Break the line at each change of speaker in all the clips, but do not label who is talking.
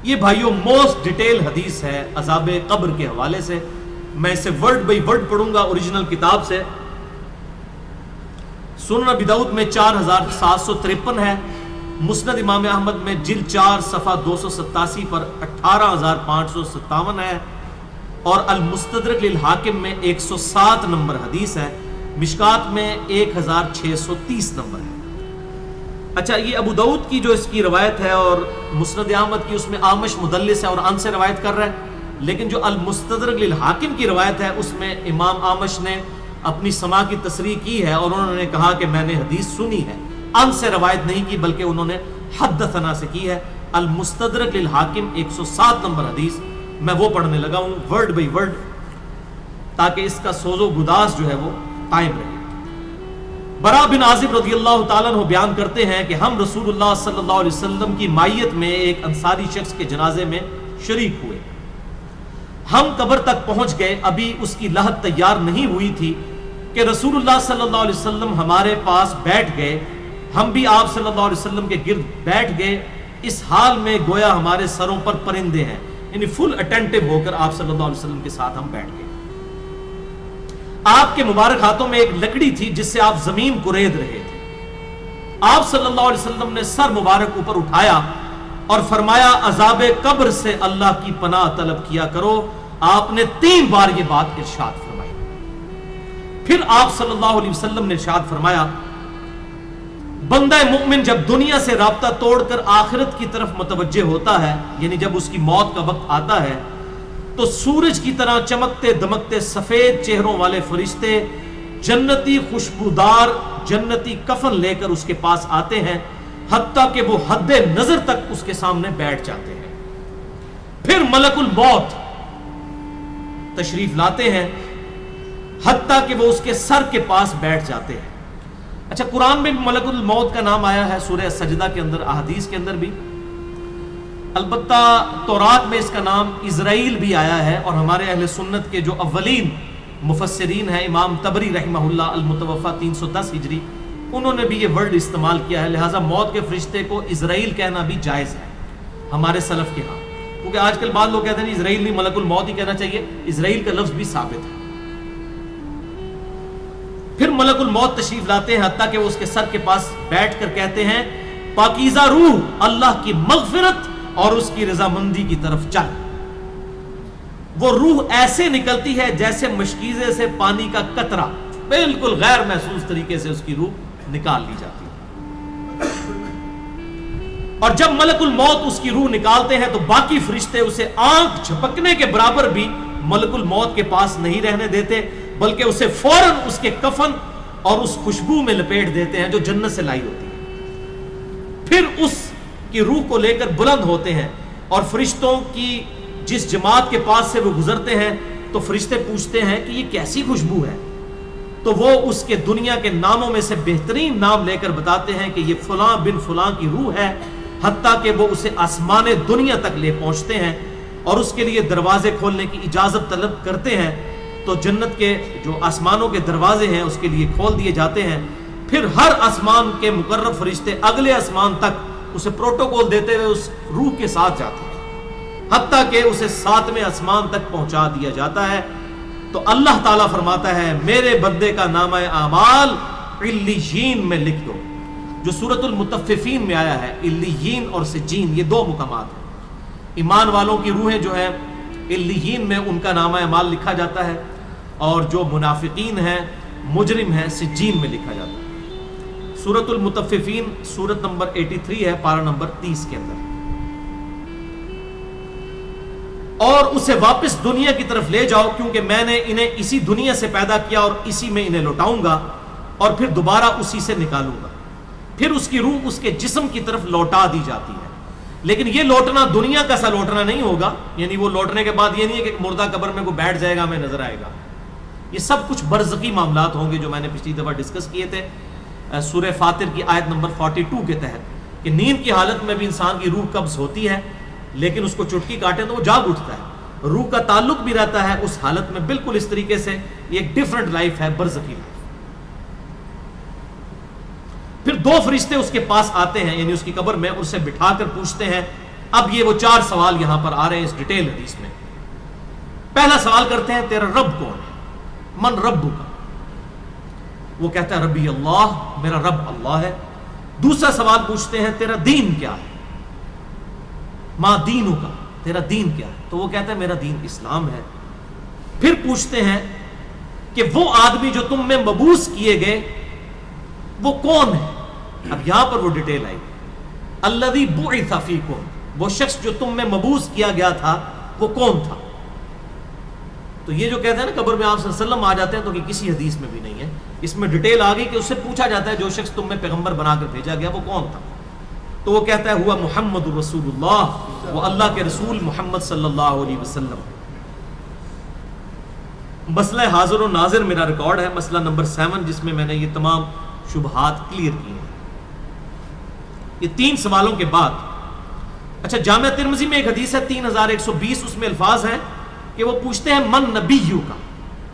یہ بھائیوں most detail حدیث ہے عذاب قبر کے حوالے سے. میں اسے ورڈ بائی ورڈ پڑھوں گا اوریجنل کتاب سے. سنن ابی داؤد میں 4753 ہے. مسند امام احمد میں جلد 4 صفحہ 287 پر 18557 ہے. اور المستدرک للحاکم میں 107 نمبر حدیث ہے. مشکات میں 1630 نمبر ہے. اچھا یہ ابو داؤد کی جو اس کی روایت ہے اور مسند احمد کی اس میں آمش مدلس ہے اور ان سے روایت کر رہا ہے. لیکن جو المستدرک للحاکم کی روایت ہے اس میں امام آمش نے اپنی سماع کی تصریح کی ہے اور انہوں نے کہا کہ میں نے حدیث سنی ہے. ان سے روایت نہیں کی بلکہ انہوں نے حدثنا سے کی ہے. المستدرک للحاکم 107 نمبر حدیث میں وہ پڑھنے لگا ہوں ورڈ بائی ورڈ تاکہ اس کا سوز و گداز جو ہے وہ قائم رہے. برا بن عازب رضی اللہ تعالیٰ عنہ بیان کرتے ہیں کہ ہم رسول اللہ صلی اللہ علیہ وسلم کی مائیت میں ایک انصاری شخص کے جنازے میں شریک ہوئے. ہم قبر تک پہنچ گئے. ابھی اس کی لحد تیار نہیں ہوئی تھی کہ رسول اللہ صلی اللہ علیہ وسلم ہمارے پاس بیٹھ گئے. ہم بھی آپ صلی اللہ علیہ وسلم کے گرد بیٹھ گئے اس حال میں گویا ہمارے سروں پر پرندے ہیں. یعنی فل اٹینٹو ہو کر آپ صلی اللہ علیہ وسلم کے ساتھ ہم بیٹھ گئے. آپ کے مبارک ہاتھوں میں ایک لکڑی تھی جس سے آپ زمین کو رید رہے تھے. آپ صلی اللہ علیہ وسلم نے سر مبارک اوپر اٹھایا اور فرمایا عذاب قبر سے اللہ کی پناہ طلب کیا کرو. آپ نے 3 بار یہ بات ارشاد فرمائی. پھر آپ صلی اللہ علیہ وسلم نے ارشاد فرمایا بندہ مومن جب دنیا سے رابطہ توڑ کر آخرت کی طرف متوجہ ہوتا ہے یعنی جب اس کی موت کا وقت آتا ہے تو سورج کی طرح چمکتے دمکتے سفید چہروں والے فرشتے جنتی خوشبودار جنتی کفن لے کر اس کے پاس آتے ہیں حتیٰ کہ وہ حد نظر تک اس کے سامنے بیٹھ جاتے ہیں. پھر ملک الموت تشریف لاتے ہیں حتیٰ کہ وہ اس کے سر کے پاس بیٹھ جاتے ہیں. اچھا قرآن میں بھی ملک الموت کا نام آیا ہے سورہ سجدہ کے اندر, احادیث کے اندر بھی. البتہ تورات میں اس کا نام اسرائیل بھی آیا ہے اور ہمارے اہل سنت کے جو اولین مفسرین ہیں امام طبری رحمہ اللہ المتوفى 310 ہجری انہوں نے بھی یہ ورڈ استعمال کیا ہے. لہٰذا موت کے فرشتے کو اسرائیل کہنا بھی جائز ہے ہمارے سلف کے ہاں. کیونکہ آج کل بعض لوگ کہتے ہیں اسرائیل نہیں ملک الموت ہی کہنا چاہیے. اسرائیل کا لفظ بھی ثابت ہے. پھر ملک الموت تشریف لاتے ہیں حتیٰ کہ وہ اس کے سر کے پاس بیٹھ کر کہتے ہیں پاکیزہ روح اللہ کی مغفرت اور اس کی رضامندی کی طرف چل. وہ روح ایسے نکلتی ہے جیسے مشکیزے سے پانی کا قطرہ, بالکل غیر محسوس طریقے سے اس کی روح نکال لی جاتی ہے. اور جب ملک الموت اس کی روح نکالتے ہیں تو باقی فرشتے اسے آنکھ جھپکنے کے برابر بھی ملک الموت کے پاس نہیں رہنے دیتے بلکہ اسے فوراً اس کے کفن اور اس خوشبو میں لپیٹ دیتے ہیں جو جنت سے لائی ہوتی ہے. پھر اس کی روح کو لے کر بلند ہوتے ہیں اور فرشتوں کی جس جماعت کے پاس سے وہ گزرتے ہیں تو فرشتے پوچھتے ہیں کہ یہ کیسی خوشبو ہے. تو وہ اس کے دنیا کے ناموں میں سے بہترین نام لے کر بتاتے ہیں کہ یہ فلاں بن فلاں کی روح ہے. حتیٰ کہ وہ اسے آسمان دنیا تک لے پہنچتے ہیں اور اس کے لیے دروازے کھولنے کی اجازت طلب کرتے ہیں تو جنت کے جو آسمانوں کے دروازے ہیں اس کے لیے کھول دیے جاتے ہیں. پھر ہر آسمان کے مقرب فرشتے اگلے آسمان تک اسے پروٹوکول دیتے ہوئے اس روح کے ساتھ جاتے ہیں حتیٰ کہ اسے 7ویں آسمان تک پہنچا دیا جاتا ہے. تو اللہ تعالیٰ فرماتا ہے میرے بندے کا نامہ اعمال علیین میں لکھ دو, جو سورۃ المطففین میں آیا ہے. علیین اور سجین یہ 2 مقامات ہیں. ایمان والوں کی روحیں جو ہیں علیین میں ان کا نامہ اعمال لکھا جاتا ہے اور جو منافقین ہیں مجرم ہیں سجین میں لکھا جاتا ہے. سورۃ المطففین سورت نمبر 83 ہے پارہ نمبر 30 کے اندر. اور اسے واپس دنیا کی طرف لے جاؤ کیونکہ میں نے انہیں اسی دنیا سے پیدا کیا اور اسی میں انہیں لوٹاؤں گا اور پھر دوبارہ اسی سے نکالوں گا. پھر اس کی روح اس کے جسم کی طرف لوٹا دی جاتی ہے. لیکن یہ لوٹنا دنیا کا سا لوٹنا نہیں ہوگا. یعنی وہ لوٹنے کے بعد یہ نہیں ہے کہ مردہ قبر میں کوئی بیٹھ جائے گا ہمیں نظر آئے گا. یہ سب کچھ برزخی معاملات ہوں گے جو میں نے پچھلی دفعہ ڈسکس کیے تھے سورہ فاطر کی آیت نمبر 42 کے تحت کہ نیند کی حالت میں بھی انسان کی روح قبض ہوتی ہے لیکن اس کو چٹکی کاٹے تو وہ جاگ اٹھتا ہے. روح کا تعلق بھی رہتا ہے اس حالت میں بالکل اس طریقے سے. یہ ایک ڈیفرنٹ لائف ہے, برزخی لائف. پھر 2 فرشتے اس کے پاس آتے ہیں یعنی اس کی قبر میں, اسے بٹھا کر پوچھتے ہیں اب یہ وہ 4 سوال یہاں پر آ رہے ہیں اس ڈیٹیل حدیث میں. پہلا سوال کرتے ہیں تیرا رب کون ہے؟ من رب کا؟ وہ کہتا ہے ربی اللہ، میرا رب اللہ ہے. دوسرا سوال پوچھتے ہیں تیرا دین کیا ہے؟ ما دینو کا، تیرا دین کیا ہے؟ تو وہ کہتا ہے میرا دین اسلام ہے. پھر پوچھتے ہیں کہ وہ آدمی جو تم میں مبعوث کیے گئے وہ کون ہے؟ اب یہاں پر وہ ڈیٹیل آئی، الذی بعث فیکم، وہ شخص جو تم میں مبعوث کیا گیا تھا وہ کون تھا؟ تو یہ جو کہتے ہیں نا قبر میں آپ صلی اللہ علیہ وسلم آ جاتے ہیں، تو کہ کسی حدیث میں بھی نہیں ہے. اس میں ڈیٹیل آ گئی کہ اس سے پوچھا جاتا ہے جو شخص تم میں پیغمبر بنا کر بھیجا گیا وہ کون تھا؟ تو وہ کہتا ہے ہوا محمد رسول اللہ، وہ اللہ کے رسول محمد صلی اللہ علیہ وسلم. مسئلہ حاضر و ناظر میرا ریکارڈ ہے، مسئلہ نمبر 7، جس میں میں نے یہ تمام شبہات کلیئر کیے ہیں. یہ 3 سوالوں کے بعد اچھا جامعہ ترمذی میں ایک حدیث ہے 3120، اس میں الفاظ ہیں کہ وہ پوچھتے ہیں من نبیو کا،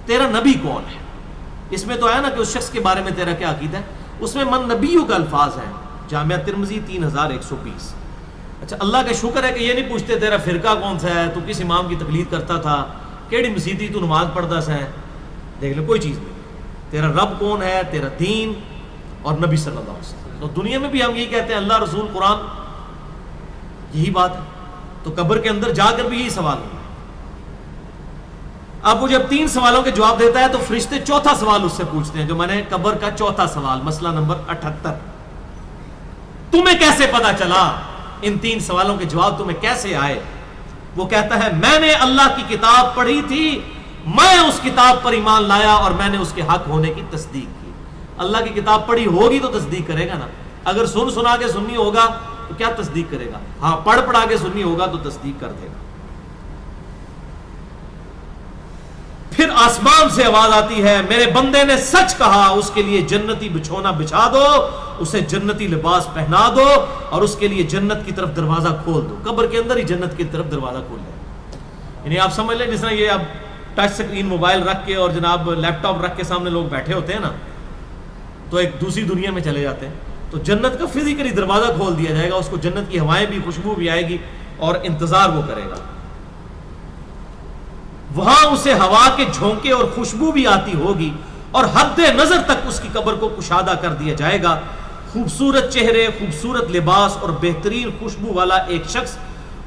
تیرا نبی کون ہے؟ اس میں تو آیا نا کہ اس شخص کے بارے میں تیرا کیا عقیدہ ہے، اس میں من نبیو کا الفاظ ہیں جامعہ ترمذی 3120. اچھا اللہ کا شکر ہے کہ یہ نہیں پوچھتے تیرا فرقہ کون سا ہے، تو کس امام کی تقلید کرتا تھا، کیڑی مسیدی تو نماز پڑھتا سا ہے. دیکھ لو کوئی چیز نہیں، تیرا رب کون ہے، تیرا دین اور نبی صلی اللہ علیہ وسلم. تو دنیا میں بھی ہم یہی کہتے ہیں اللہ رسول قرآن، یہی بات ہے. تو قبر کے اندر جا کر بھی یہی سوال ہے. اب وہ جب 3 سوالوں کے جواب دیتا ہے تو فرشتے 4تھا سوال اس سے پوچھتے ہیں، جو میں نے قبر کا 4تھا سوال، مسئلہ نمبر 78، تمہیں کیسے پتا چلا، ان 3 سوالوں کے جواب تمہیں کیسے آئے؟ وہ کہتا ہے میں نے اللہ کی کتاب پڑھی تھی، میں اس کتاب پر ایمان لایا اور میں نے اس کے حق ہونے کی تصدیق کی. اللہ کی کتاب پڑھی ہوگی تو تصدیق کرے گا نا. اگر سنا کے سنی ہوگا تو کیا تصدیق کرے گا؟ ہاں پڑھا کے سنی ہوگا تو تصدیق کر دے گا. پھر آسمان سے آواز آتی ہے میرے بندے نے سچ کہا، اس کے لیے جنتی بچھونا بچھا دو، اسے جنتی لباس پہنا دو اور اس کے لیے جنت کی طرف دروازہ کھول دو. قبر کے اندر ہی جنت کی طرف دروازہ کھول دو. یعنی آپ سمجھ لیں جس طرح یہ اب ٹچ سکرین موبائل رکھ کے اور جناب لیپ ٹاپ رکھ کے سامنے لوگ بیٹھے ہوتے ہیں نا، تو ایک دوسری دنیا میں چلے جاتے ہیں. تو جنت کا فزیکلی دروازہ کھول دیا جائے گا، اس کو جنت کی ہوائیں بھی، خوشبو بھی آئے گی اور انتظار وہ کرے گا. وہاں اسے ہوا کے جھونکے اور خوشبو بھی آتی ہوگی اور حد نظر تک اس کی قبر کو کشادہ کر دیا جائے گا. خوبصورت چہرے، خوبصورت لباس اور بہترین خوشبو والا ایک شخص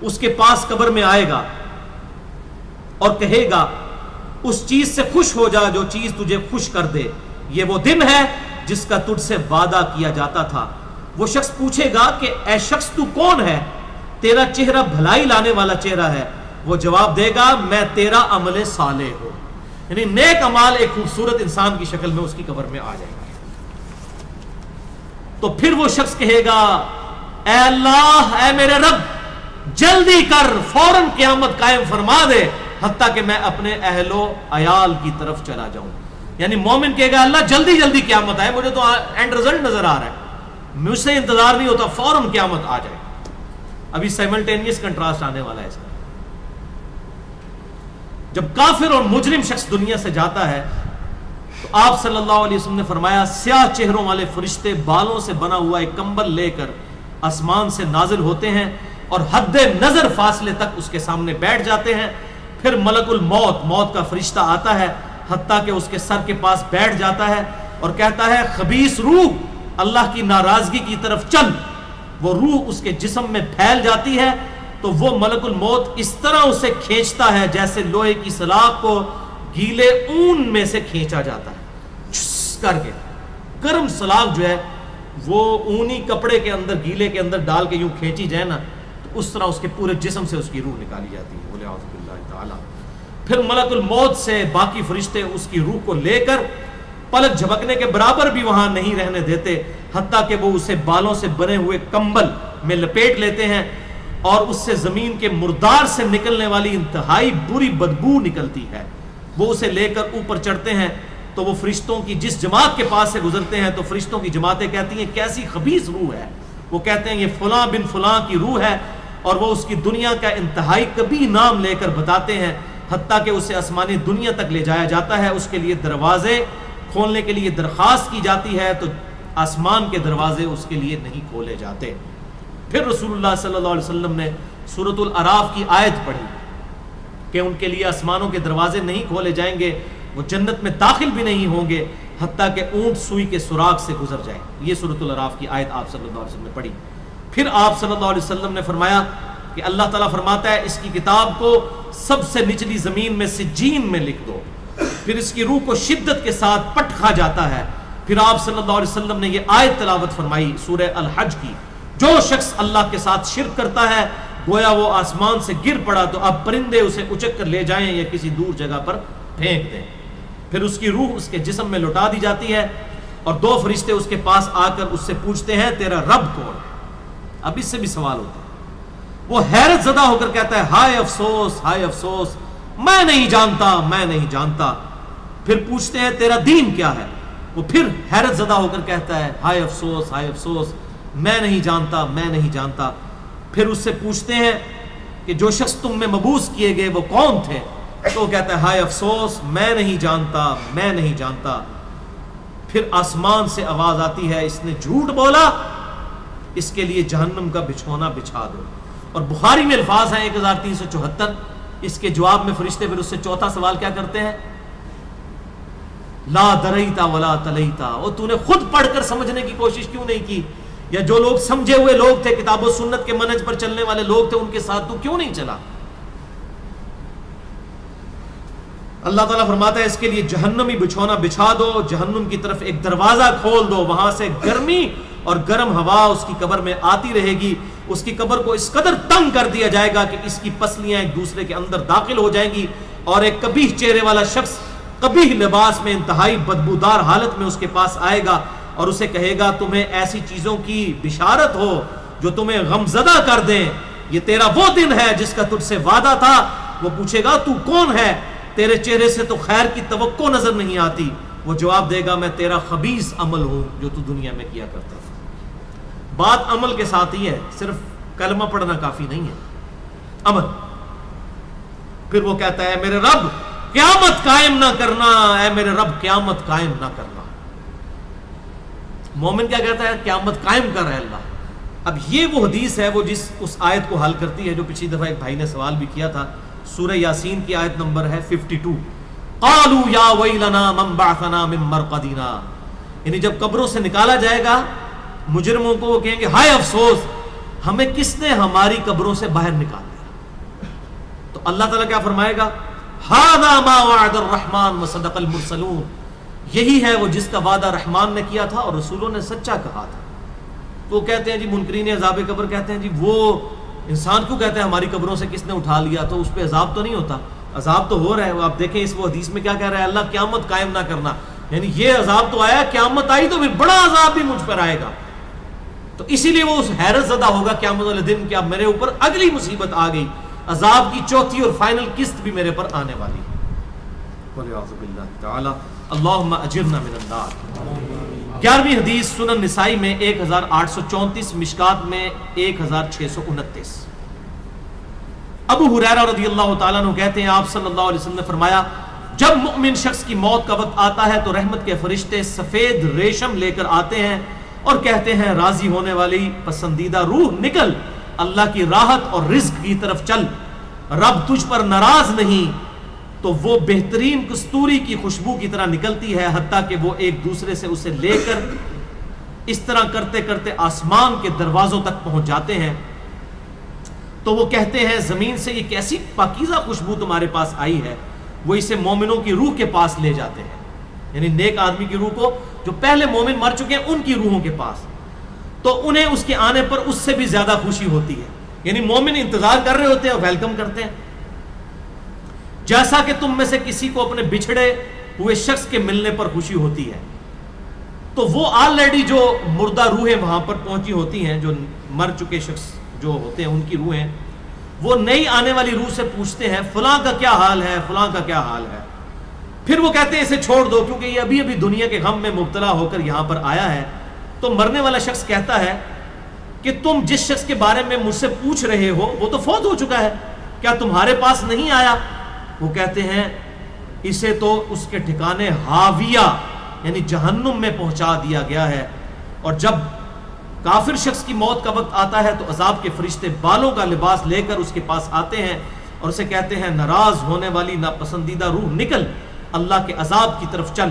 اس کے پاس قبر میں آئے گا اور کہے گا اس چیز سے خوش ہو جا جو چیز تجھے خوش کر دے، یہ وہ دن ہے جس کا تجھ سے وعدہ کیا جاتا تھا. وہ شخص پوچھے گا کہ اے شخص تو کون ہے، تیرا چہرہ بھلائی لانے والا چہرہ ہے. وہ جواب دے گا میں تیرا عمل صالح ہوں. یعنی نیک عمال ایک خوبصورت انسان کی شکل میں اس کی قبر میں آ جائے گا. تو پھر وہ شخص کہے گا اے اللہ، اے میرے رب، جلدی کر، فوراً قیامت قائم فرما دے حتیٰ کہ میں اپنے اہل و عیال کی طرف چلا جاؤں. یعنی مومن کہے گا اللہ جلدی جلدی قیامت آئے، مجھے تو اینڈ رزلٹ نظر آ رہا ہے، مجھ سے انتظار نہیں ہوتا، فوراً قیامت آ جائے. ابھی سائملٹینیس کنٹراسٹ آنے والا ہے اس کا. جب کافر اور مجرم شخص دنیا سے جاتا ہے تو آپ صلی اللہ علیہ وسلم نے فرمایا سیاہ چہروں والے فرشتے بالوں سے بنا ہوا ایک کمبل لے کر آسمان سے نازل ہوتے ہیں اور حد نظر فاصلے تک اس کے سامنے بیٹھ جاتے ہیں. پھر ملک الموت، موت کا فرشتہ آتا ہے حتیٰ کہ اس کے سر کے پاس بیٹھ جاتا ہے اور کہتا ہے خبیث روح اللہ کی ناراضگی کی طرف چل. وہ روح اس کے جسم میں پھیل جاتی ہے تو وہ ملک الموت اس طرح اسے کھینچتا ہے جیسے لوہے کی سلاخ کو گیلے اون میں سے کھینچا جاتا ہے، چھس کر کے. گرم سلاخ جو ہے وہ اونی کپڑے کے اندر، گیلے کے اندر ڈال کے یوں کھینچی جائے نا، تو اس طرح اس کے پورے جسم سے اس کی روح نکالی جاتی ہے. بولے اعوذ باللہ تعالی. پھر ملک الموت سے باقی فرشتے اس کی روح کو لے کر پلک جھپکنے کے برابر بھی وہاں نہیں رہنے دیتے حتیٰ کہ وہ اسے بالوں سے بنے ہوئے کمبل میں لپیٹ لیتے ہیں اور اس سے زمین کے مردار سے نکلنے والی انتہائی بری بدبو نکلتی ہے. وہ اسے لے کر اوپر چڑھتے ہیں تو وہ فرشتوں کی جس جماعت کے پاس سے گزرتے ہیں تو فرشتوں کی جماعتیں کہتی ہیں کیسی خبیث روح ہے. وہ کہتے ہیں یہ فلاں بن فلاں کی روح ہے اور وہ اس کی دنیا کا انتہائی کبھی نام لے کر بتاتے ہیں حتیٰ کہ اسے آسمانی دنیا تک لے جایا جاتا ہے. اس کے لیے دروازے کھولنے کے لیے درخواست کی جاتی ہے تو آسمان کے دروازے اس کے لیے نہیں کھولے جاتے. پھر رسول اللہ صلی اللہ علیہ وسلم نے سورۃ الاعراف کی آیت پڑھی کہ ان کے لیے آسمانوں کے دروازے نہیں کھولے جائیں گے، وہ جنت میں داخل بھی نہیں ہوں گے حتیٰ کہ اونٹ سوئی کے سوراخ سے گزر جائے. یہ سورۃ الاعراف کی آیت آپ صلی اللہ علیہ وسلم نے پڑھی. پھر آپ صلی اللہ علیہ وسلم نے فرمایا کہ اللہ تعالیٰ فرماتا ہے اس کی کتاب کو سب سے نچلی زمین میں سجین میں لکھ دو، پھر اس کی روح کو شدت کے ساتھ پٹ کھا جاتا ہے. پھر آپ صلی اللہ علیہ وسلم نے یہ آیت تلاوت فرمائی سورہ الحج کی، جو شخص اللہ کے ساتھ شرک کرتا ہے گویا وہ آسمان سے گر پڑا تو اب پرندے اسے اچک کر لے جائیں یا کسی دور جگہ پر پھینک دیں. پھر اس کی روح اس کے جسم میں لوٹا دی جاتی ہے اور دو فرشتے اس کے پاس آ کر اس سے پوچھتے ہیں تیرا رب کون ہے. اب اس سے بھی سوال ہوتا ہے. وہ حیرت زدہ ہو کر کہتا ہے ہائے افسوس ہائے افسوس، میں نہیں جانتا میں نہیں جانتا. پھر پوچھتے ہیں تیرا دین کیا ہے، وہ پھر حیرت زدہ ہو کر کہتا ہے ہائے افسوس میں نہیں جانتا میں نہیں جانتا. پھر اس سے پوچھتے ہیں کہ جو شخص تم میں مبعوث کیے گئے وہ کون تھے، تو وہ کہتا ہے ہائے افسوس میں نہیں جانتا میں نہیں جانتا. پھر آسمان سے آواز آتی ہے اس نے جھوٹ بولا، اس کے لیے جہنم کا بچھونا بچھا دو. اور بخاری میں الفاظ ہیں 1374. اس کے جواب میں فرشتے پھر اس سے چوتھا سوال کیا کرتے ہیں، لا دریتا ولا تلیتا، اور تو نے خود پڑھ کر سمجھنے کی کوشش کیوں نہیں کی، یا جو لوگ سمجھے ہوئے لوگ تھے کتاب و سنت کے منہج پر چلنے والے لوگ تھے ان کے ساتھ تو کیوں نہیں چلا. اللہ تعالیٰ فرماتا ہے اس کے لیے جہنمی بچھونا بچھا دو، جہنم کی طرف ایک دروازہ کھول دو، وہاں سے گرمی اور گرم ہوا اس کی قبر میں آتی رہے گی. اس کی قبر کو اس قدر تنگ کر دیا جائے گا کہ اس کی پسلیاں ایک دوسرے کے اندر داخل ہو جائیں گی، اور ایک قبیح چہرے والا شخص قبیح لباس میں انتہائی بدبودار حالت میں اس کے پاس آئے گا اور اسے کہے گا تمہیں ایسی چیزوں کی بشارت ہو جو تمہیں غمزدہ کر دیں، یہ تیرا وہ دن ہے جس کا تجھ سے وعدہ تھا. وہ پوچھے گا تو کون ہے، تیرے چہرے سے تو خیر کی توقع نظر نہیں آتی. وہ جواب دے گا میں تیرا خبیث عمل ہوں جو تو دنیا میں کیا کرتا تھا. بات عمل کے ساتھ ہی ہے، صرف کلمہ پڑھنا کافی نہیں ہے، عمل. پھر وہ کہتا ہے میرے رب قیامت قائم نہ کرنا، اے میرے رب قیامت قائم نہ کرنا. مومن کیا کہتا ہے قیامت قائم کر رہے اللہ. اب یہ وہ حدیث ہے وہ جس اس آیت کو حل کرتی ہے جو پچھلی دفعہ ایک بھائی نے سوال بھی کیا تھا. سورہ یاسین کی آیت نمبر ہے 52. قالوا یا ویلنا من بعثنا من مرقدنا، یعنی جب قبروں سے نکالا جائے گا مجرموں کو وہ کہیں گے ہائے افسوس ہمیں کس نے ہماری قبروں سے باہر نکال دیا. تو اللہ تعالیٰ کیا فرمائے گا ھذا ما وعد الرحمن وصدق المرسلون، یہی ہے وہ جس کا وعدہ رحمان نے کیا تھا اور رسولوں نے سچا کہا تھا. تو کہتے ہیں جی منکرین عذاب قبر کہتے ہیں جی وہ انسان کیوں کہتے ہیں ہماری قبروں سے کس نے اٹھا لیا، تو اس پہ عذاب تو نہیں ہوتا. عذاب تو ہو رہا ہے. آپ دیکھیں اس وہ حدیث میں کیا کہہ رہا ہے اللہ قیامت قائم نہ کرنا، یعنی یہ عذاب تو آیا، قیامت آئی تو پھر بڑا عذاب بھی مجھ پر آئے گا. تو اسی لیے وہ اس حیرت زدہ ہوگا قیامت والے دن کہ اب میرے اوپر اگلی مصیبت آ گئی، عذاب کی چوتھی اور فائنل قسط بھی میرے پر آنے والی ہے. والعیاذ باللہ تعالی اللہم اجرنا من النار. 11ویں حدیث سنن نسائی میں 1834، مشکات میں 1629. ابو ہریرہ رضی اللہ تعالیٰ عنہ کہتے ہیں آپ صلی اللہ علیہ وسلم نے فرمایا جب مؤمن شخص کی موت کا وقت آتا ہے تو رحمت کے فرشتے سفید ریشم لے کر آتے ہیں اور کہتے ہیں راضی ہونے والی پسندیدہ روح نکل، اللہ کی راحت اور رزق کی طرف چل، رب تجھ پر ناراض نہیں. تو وہ بہترین کستوری کی خوشبو کی طرح نکلتی ہے حتیٰ کہ وہ ایک دوسرے سے اسے لے کر اس طرح کرتے کرتے آسمان کے دروازوں تک پہنچ جاتے ہیں. تو وہ کہتے ہیں زمین سے یہ کیسی پاکیزہ خوشبو تمہارے پاس آئی ہے. وہ اسے مومنوں کی روح کے پاس لے جاتے ہیں، یعنی نیک آدمی کی روح کو، جو پہلے مومن مر چکے ہیں ان کی روحوں کے پاس. تو انہیں اس کے آنے پر اس سے بھی زیادہ خوشی ہوتی ہے، یعنی مومن انتظار کر رہے ہوتے ہیں اور ویلکم کرتے ہیں. جیسا کہ تم میں سے کسی کو اپنے بچھڑے ہوئے شخص کے ملنے پر خوشی ہوتی ہے. تو وہ آلریڈی جو مردہ روحیں وہاں پر پہنچی ہوتی ہیں، جو مر چکے شخص جو ہوتے ہیں ان کی روحیں، وہ نئی آنے والی روح سے پوچھتے ہیں فلاں کا کیا حال ہے، فلاں کا کیا حال ہے. پھر وہ کہتے ہیں اسے چھوڑ دو کیونکہ یہ ابھی ابھی دنیا کے غم میں مبتلا ہو کر یہاں پر آیا ہے. تو مرنے والا شخص کہتا ہے کہ تم جس شخص کے بارے میں مجھ سے پوچھ رہے ہو وہ تو فوت ہو چکا ہے، کیا تمہارے پاس نہیں آیا؟ وہ کہتے ہیں اسے تو اس کے ٹھکانے ہاویہ یعنی جہنم میں پہنچا دیا گیا ہے، اور جب کافر شخص کی موت کا وقت آتا ہے تو عذاب کے فرشتے بالوں کا لباس لے کر اس کے پاس آتے ہیں اور اسے کہتے ہیں ناراض ہونے والی ناپسندیدہ روح نکل، اللہ کے عذاب کی طرف چل۔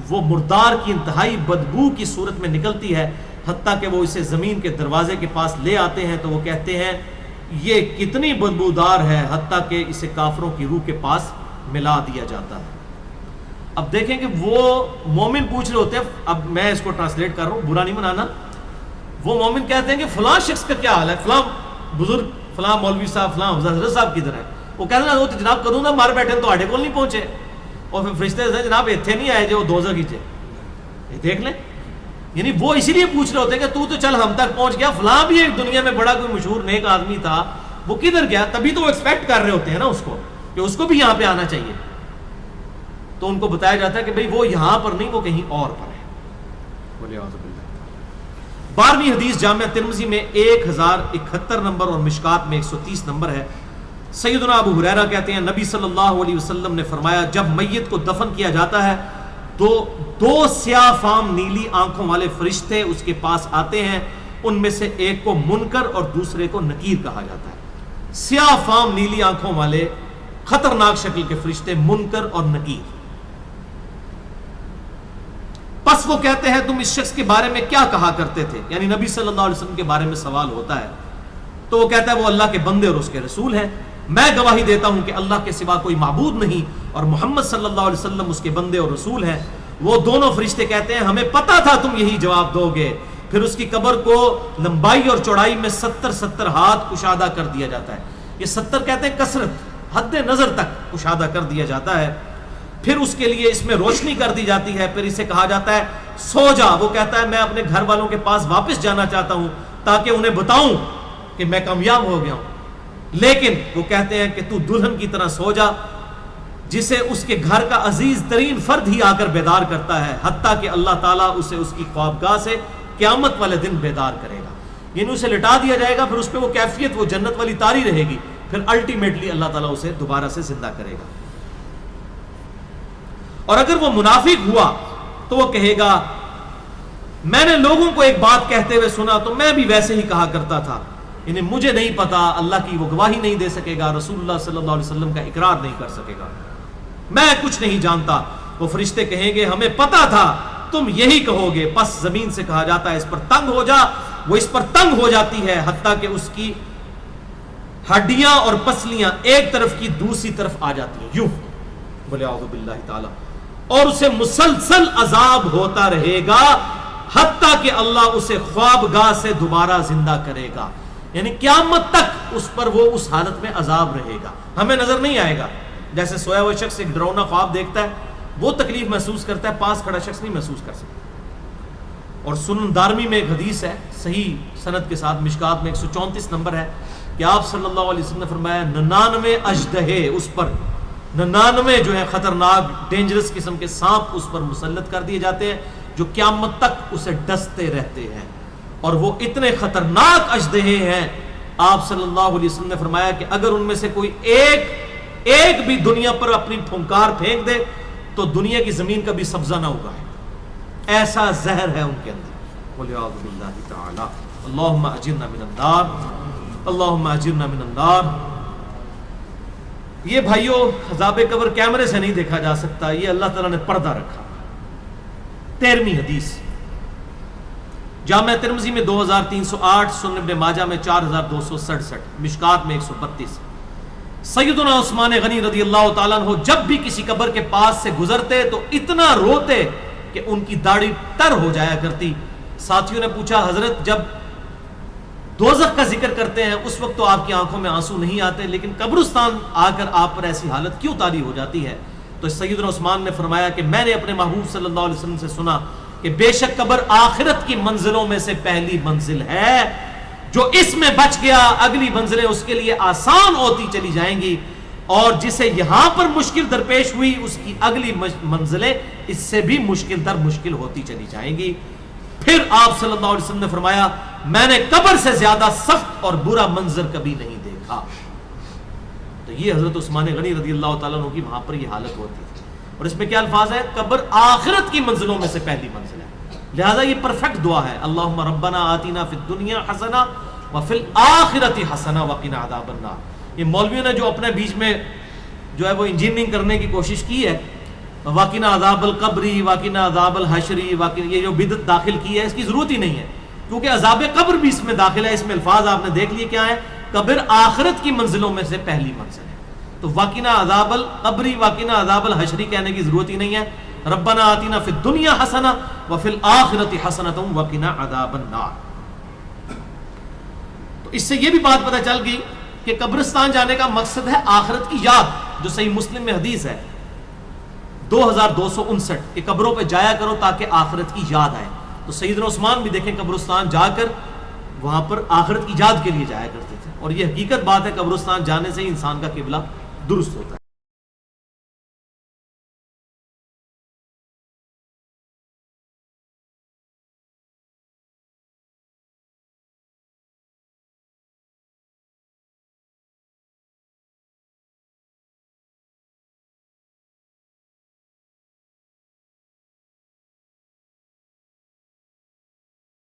وہ مردار کی انتہائی بدبو کی صورت میں نکلتی ہے، حتیٰ کہ وہ اسے زمین کے دروازے کے پاس لے آتے ہیں تو وہ کہتے ہیں یہ کتنی بدبودار ہے، حتیٰ کہ اسے کافروں کی روح کے پاس ملا دیا جاتا ہے۔ اب دیکھیں کہ وہ مومن پوچھ رہے ہوتے ہیں، اب میں اس کو ٹرانسلیٹ کر رہا ہوں، برا نہیں منانا۔ وہ مومن کہتے ہیں کہ فلاں شخص کا کیا حال ہے، فلاں بزرگ، فلاں مولوی صاحب، فلاں حضرت صاحب کدھر ہے؟ وہ کہتے ہیں وہ تو جناب کدوں نہ مار بیٹھے تو آڈے کول نہیں پہنچے، اور پھر فرشتے سے جناب ایتھے نہیں آئے جو دوزخ کیچے، یہ دیکھ لیں۔ یعنی وہ اسی لیے پوچھ رہے ہوتے ہیں کہ تو چل ہم تک پہنچ گیا، فلاں بھی ایک دنیا میں بڑا کوئی مشہور نیک آدمی تھا، وہ کدھر گیا؟ تبھی تو وہ ایکسپیکٹ کر رہے ہوتے ہیں نا اس کو کہ اس کو بھی یہاں پہ آنا چاہیے، تو ان کو بتایا جاتا ہے کہ بھئی وہ یہاں پر نہیں، وہ کہیں اور پر ہے۔ بولے اعوذ باللہ۔ 12ویں حدیث جامعہ ترمذی میں 1071 نمبر اور مشکات میں 130 نمبر ہے۔ سیدنا ابو ہریرہ کہتے ہیں نبی صلی اللہ علیہ وسلم نے فرمایا جب میت کو دفن کیا جاتا ہے تو 2 سیاہ فام نیلی آنکھوں والے فرشتے اس کے پاس آتے ہیں، ان میں سے ایک کو منکر اور دوسرے کو نکیر کہا جاتا ہے۔ سیاہ فام نیلی آنکھوں والے خطرناک شکل کے فرشتے منکر اور نکیر۔ پس وہ کہتے ہیں تم اس شخص کے بارے میں کیا کہا کرتے تھے، یعنی نبی صلی اللہ علیہ وسلم کے بارے میں سوال ہوتا ہے تو وہ کہتا ہے وہ اللہ کے بندے اور اس کے رسول ہیں، میں گواہی دیتا ہوں کہ اللہ کے سوا کوئی معبود نہیں اور محمد صلی اللہ علیہ وسلم اس کے بندے اور رسول ہیں۔ وہ دونوں فرشتے کہتے ہیں ہمیں پتا تھا تم یہی جواب دو گے۔ پھر اس کی قبر کو لمبائی اور چوڑائی میں 70 ہاتھ کشادہ کر دیا جاتا ہے۔ یہ 70 کہتے ہیں کثرت، حد نظر تک کشادہ کر دیا جاتا ہے۔ پھر اس کے لیے اس میں روشنی کر دی جاتی ہے، پھر اسے کہا جاتا ہے سو جا۔ وہ کہتا ہے میں اپنے گھر والوں کے پاس واپس جانا چاہتا ہوں تاکہ انہیں بتاؤں کہ میں کامیاب ہو گیا ہوں، لیکن وہ کہتے ہیں کہ تو دلہن کی طرح سو جا جسے اس کے گھر کا عزیز ترین فرد ہی آ کر بیدار کرتا ہے، حتیٰ کہ اللہ تعالیٰ اسے اس کی خوابگاہ سے قیامت والے دن بیدار کرے گا۔ یعنی اسے لٹا دیا جائے گا، پھر اس پہ وہ کیفیت وہ جنت والی تاری رہے گی، پھر الٹیمیٹلی اللہ تعالیٰ اسے دوبارہ سے زندہ کرے گا۔ اور اگر وہ منافق ہوا تو وہ کہے گا میں نے لوگوں کو ایک بات کہتے ہوئے سنا تو میں بھی ویسے ہی کہا کرتا تھا، یعنی مجھے نہیں پتا، اللہ کی وہ گواہی نہیں دے سکے گا، رسول اللہ صلی اللہ علیہ وسلم کا اقرار نہیں کر سکے گا، میں کچھ نہیں جانتا۔ وہ فرشتے کہیں گے ہمیں پتا تھا تم یہی کہو گے، پس زمین سے کہا جاتا ہے اس پر تنگ ہو جا، وہ اس پر تنگ ہو جاتی ہے حتیٰ کہ اس کی ہڈیاں اور پسلیاں ایک طرف کی دوسری طرف آ جاتی ہیں، یوں بولے اعوذ باللہ تعالی، اور اسے مسلسل عذاب ہوتا رہے گا حتیٰ کہ اللہ اسے خوابگاہ سے دوبارہ زندہ کرے گا، یعنی قیامت تک اس پر وہ اس حالت میں عذاب رہے گا، ہمیں نظر نہیں آئے گا۔ جیسے سویا ہوا شخص ایک ڈراؤنا خواب دیکھتا ہے، وہ تکلیف محسوس کرتا ہے، پاس کھڑا شخص نہیں محسوس کر سکتا۔ اور سنن دارمی میں ایک حدیث ہے صحیح سند کے ساتھ، مشکات میں 134 نمبر ہے کہ آپ صلی اللہ علیہ وسلم نے فرمایا 99 اژدہے اس پر، 99 جو ہے خطرناک ڈینجرس قسم کے سانپ اس پر مسلط کر دیے جاتے ہیں جو قیامت تک اسے ڈستے رہتے ہیں، اور وہ اتنے خطرناک اژدہے ہیں، آپ صلی اللہ علیہ وسلم نے فرمایا کہ اگر ان میں سے کوئی ایک بھی دنیا پر اپنی پھنکار پھینک دے تو دنیا کی زمین کا بھی سبزہ نہ ہوگا، ایسا زہر ہے ان کے اندر۔ بولے اعوذ باللہ تعالی، اللہم اجرنا من النار، اللہم اجرنا من النار۔ یہ بھائیوں عذاب قبر کیمرے سے نہیں دیکھا جا سکتا، یہ اللہ تعالیٰ نے پردہ رکھا۔ 13ویں حدیث جامعہ ترمذی میں 2308، سنن ابن ماجہ میں 4267، مشکات میں 132۔ سیدنا عثمان غنی رضی اللہ تعالیٰ عنہ جب بھی کسی قبر کے پاس سے گزرتے تو اتنا روتے کہ ان کی داڑھی تر ہو جایا کرتی۔ ساتھیوں نے پوچھا حضرت جب دوزخ کا ذکر کرتے ہیں اس وقت تو آپ کی آنکھوں میں آنسو نہیں آتے، لیکن قبرستان آ کر آپ پر ایسی حالت کیوں طاری ہو جاتی ہے؟ تو سیدنا عثمان نے فرمایا کہ میں نے اپنے محبوب صلی اللہ علیہ وسلم سے سنا کہ بے شک قبر آخرت کی منزلوں میں سے پہلی منزل ہے، جو اس میں بچ گیا اگلی منزلیں اس کے لیے آسان ہوتی چلی جائیں گی، اور جسے یہاں پر مشکل درپیش ہوئی اس کی اگلی منزلیں اس سے بھی مشکل در مشکل ہوتی چلی جائیں گی۔ پھر آپ صلی اللہ علیہ وسلم نے فرمایا میں نے قبر سے زیادہ سخت اور برا منظر کبھی نہیں دیکھا۔ تو یہ حضرت عثمان غنی رضی اللہ تعالیٰ عنہ کی وہاں پر یہ حالت ہوتی تھی، اور اس میں کیا الفاظ ہے؟ قبر آخرت کی منزلوں میں سے پہلی منزل ہے، لہذا یہ پرفیکٹ دعا ہے، اللہم ربنا آتینا فی الدنیا حسنہ وفی الآخرۃ حسنہ وقنا عذاب النار۔ یہ مولویوں نے جو اپنے بیچ میں جو ہے وہ انجینئرنگ کرنے کی کوشش کی ہے، وقنا عذاب القبری، وقنا عذاب الحشری، یہ جو بدعت داخل کی ہے، اس کی ضرورت ہی نہیں ہے، کیونکہ عذاب قبر بھی اس میں داخل ہے۔ اس میں الفاظ آپ نے دیکھ لیے کیا ہے، قبر آخرت کی منزلوں میں سے پہلی منزل ہے، تو وقنا عذاب القبری وقنا عذاب الحشری کہنے کی ضرورت ہی نہیں ہے۔ ربنا آتینا فی الدنیا حسنہ وفی الآخرۃ حسنۃ وقنا عذاب النار۔ تو اس سے یہ بھی بات پتہ چل گئی کہ قبرستان جانے کا مقصد ہے آخرت کی یاد، جو صحیح مسلم میں حدیث ہے 2259 کہ قبروں پہ جایا کرو تاکہ آخرت کی یاد آئے۔ تو سیدنا عثمان بھی دیکھیں قبرستان جا کر وہاں پر آخرت کی یاد کے لیے جایا کرتے تھے، اور یہ حقیقت بات ہے، قبرستان جانے سے ہی انسان کا قبلہ درست ہوتا ہے۔